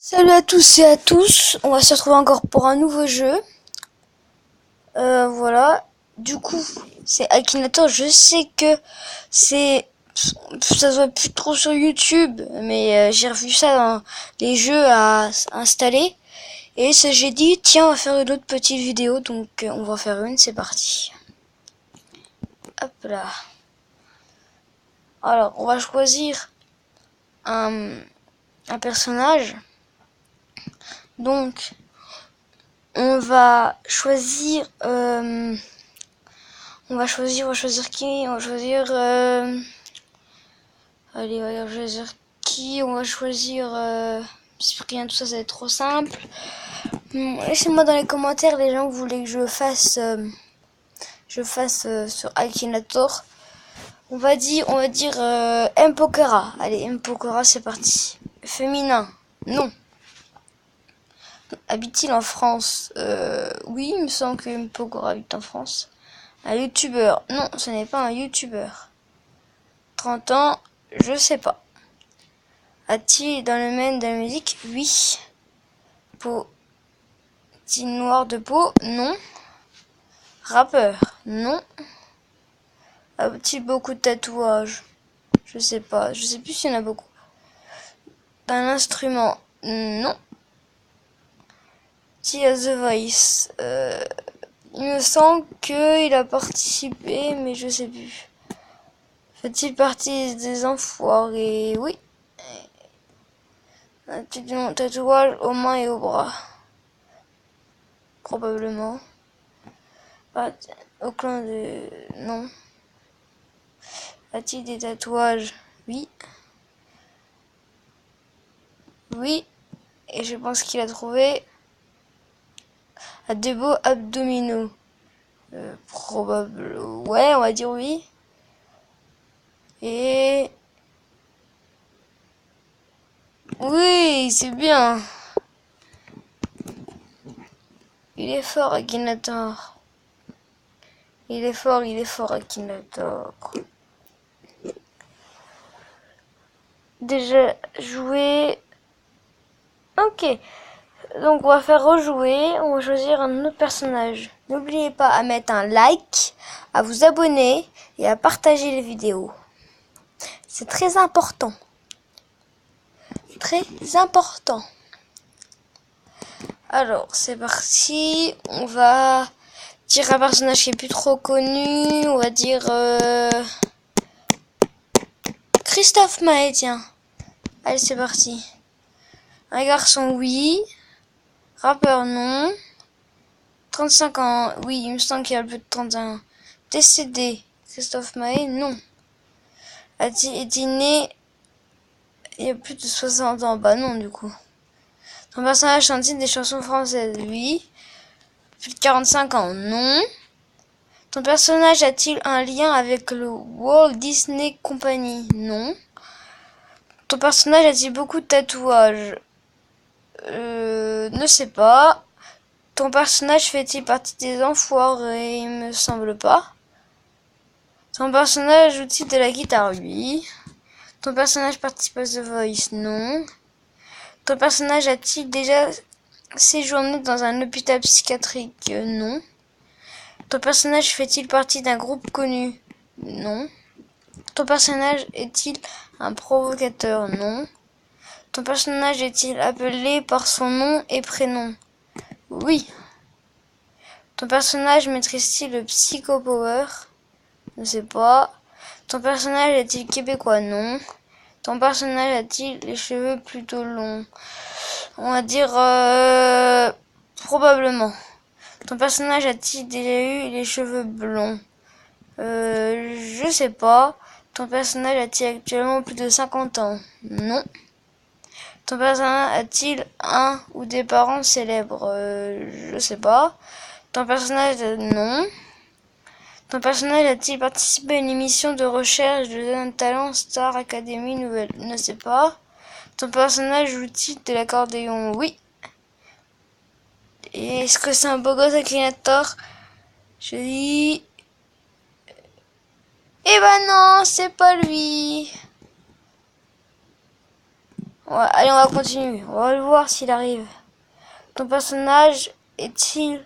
Salut à tous et à tous, on va se retrouver encore pour un nouveau jeu. Voilà, du coup, c'est Akinator. Je sais que ça se voit plus trop sur YouTube, mais j'ai revu ça dans les jeux à installer. Et j'ai dit, tiens, on va faire une autre petite vidéo, donc on va en faire une, c'est parti. Hop là. Alors, on va choisir un personnage. Donc, on va choisir on va choisir qui? On va choisir allez, on va choisir qui? On va choisir Cyprien, tout ça, ça va être trop simple. Laissez-moi dans les commentaires les gens que vous voulez que je fasse sur Akinator. On va dire Mpokora. Allez, Mpokora, c'est parti. Féminin, non. Habite-t-il en France? Oui, il me semble que Mpokora habite en France. Un youtubeur? Non, ce n'est pas un youtubeur. 30 ans? Je sais pas. A-t-il dans le domaine de la musique? Oui. Petit noir de peau? Non. Rappeur? Non. A-t-il beaucoup de tatouages? Je sais pas. Je sais plus s'il y en a beaucoup. Un instrument? Non. A-t-il a The Voice? Il me semble qu'il a participé, mais je sais plus. Fait-il partie des enfoirés? Oui. Un petit tatouage aux mains et aux bras? Probablement. Pas au clan de... Non. A-t-il des tatouages? Oui. Oui. Et je pense qu'il a trouvé... A des beaux abdominaux. Probablement. Ouais, on va dire oui. Et... Oui, c'est bien. Il est fort, Akinator. Il est fort, Akinator. Déjà joué. Ok. Donc on va faire rejouer. On va choisir un autre personnage. N'oubliez pas à mettre un like, à vous abonner et à partager les vidéos. C'est très important. Très important. Alors, c'est parti. On va dire un personnage qui est plus trop connu. On va dire Christophe Maé, tiens. Allez, c'est parti. Un garçon, oui. Rappeur, non. 35 ans, oui, il me semble qu'il a plus de 31 ans. Décédé, Christophe Maé, non. Est-il né il y a plus de 60 ans? Bah non, du coup. Ton personnage chante des chansons françaises? Oui. Plus de 45 ans? Non. Ton personnage a-t-il un lien avec le Walt Disney Company? Non. Ton personnage a-t-il beaucoup de tatouages? Ne sais pas. Ton personnage fait-il partie des enfoirés? Il me semble pas. Ton personnage joue-t-il de la guitare? Oui. Ton personnage participe à The Voice? Non. Ton personnage a-t-il déjà séjourné dans un hôpital psychiatrique? Non. Ton personnage fait-il partie d'un groupe connu? Non. Ton personnage est-il un provocateur? Non. Ton personnage est-il appelé par son nom et prénom? Oui. Ton personnage maîtrise-t-il le Psycho Power? Je ne sais pas. Ton personnage est-il québécois? Non. Ton personnage a-t-il les cheveux plutôt longs? On va dire probablement. Ton personnage a-t-il déjà eu les cheveux blonds? Je sais pas. Ton personnage a-t-il actuellement plus de 50 ans? Non. Ton personnage a-t-il un ou des parents célèbres? Je sais pas. Ton personnage, non. Ton personnage a-t-il participé à une émission de recherche de talent Star Academy Nouvelle? Ne sais pas. Ton personnage joue-t-il de l'accordéon? Oui. Et est-ce que c'est un beau gosse Akinator? Je dis... Eh ben non, c'est pas lui. Allez, on va continuer. On va le voir s'il arrive. Ton personnage est-il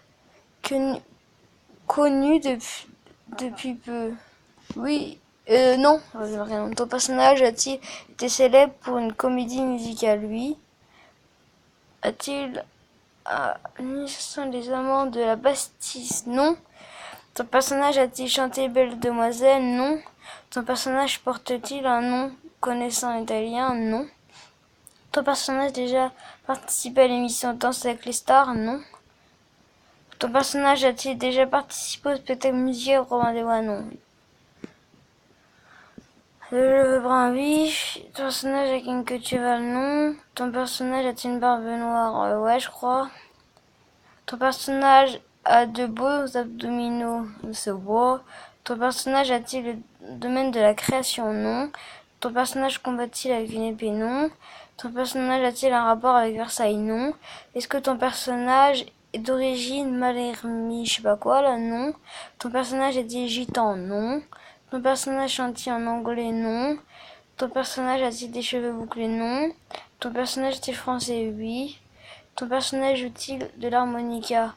connu depuis peu? Oui. Non. Ton personnage a-t-il été célèbre pour une comédie musicale? Oui. A-t-il les amants de la Bastille? Non. Ton personnage a-t-il chanté Belle Demoiselle? Non. Ton personnage porte-t-il un nom connaissant italien? Non. Ton personnage a déjà participé à l'émission Danse avec les stars? Non. Ton personnage a-t-il déjà participé au spectacle musical Robin des Bois? Non. Le brun vif. Ton personnage a une queue de cheval? Non. Ton personnage a-t-il une barbe noire? Ouais, je crois. Ton personnage a de beaux abdominaux? C'est beau. Ton personnage a-t-il le domaine de la création? Non. Ton personnage combat-il avec une épée? Non. Ton personnage a-t-il un rapport avec Versailles? Non. Est-ce que ton personnage est d'origine malhermie, je sais pas quoi là? Non. Ton personnage est-il gitan? Non. Ton personnage chante-t-il en anglais? Non. Ton personnage a-t-il des cheveux bouclés? Non. Ton personnage est-il français? Oui. Ton personnage joue-t-il de l'harmonica?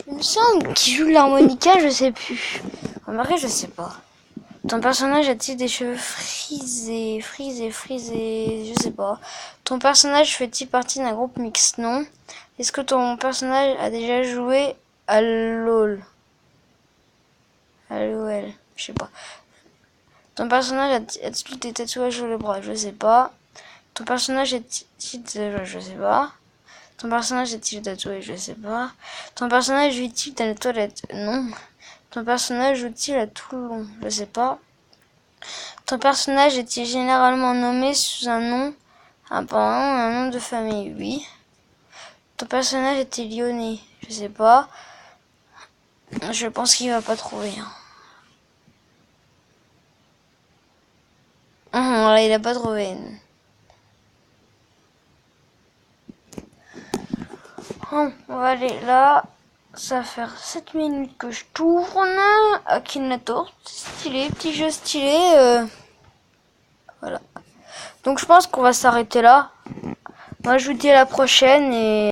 Il me semble qu'il joue de l'harmonica, je sais plus. Remarquez, je sais pas. Ton personnage a-t-il des cheveux frisés, je sais pas. Ton personnage fait-il partie d'un groupe mixte? Non. Est-ce que ton personnage a déjà joué à LOL? À LOL, je sais pas. Ton personnage a-t-il des tatouages sur le bras? Je sais pas. Ton personnage est-il je sais pas. Ton personnage est-il tatoué? Je sais pas. Ton personnage vit-il dans les toilettes? Non. Ton personnage joue-t-il à Toulon? Je sais pas. Ton personnage est-il généralement nommé sous un nom, un prénom, un nom de famille? Oui. Ton personnage est-il lyonnais? Je sais pas. Je pense qu'il va pas trouver. Voilà, il a pas trouvé. On va aller là. Ça va faire 7 minutes que je tourne. Akinator, stylé, petit jeu stylé. Voilà. Donc je pense qu'on va s'arrêter là. Moi je vous dis à la prochaine et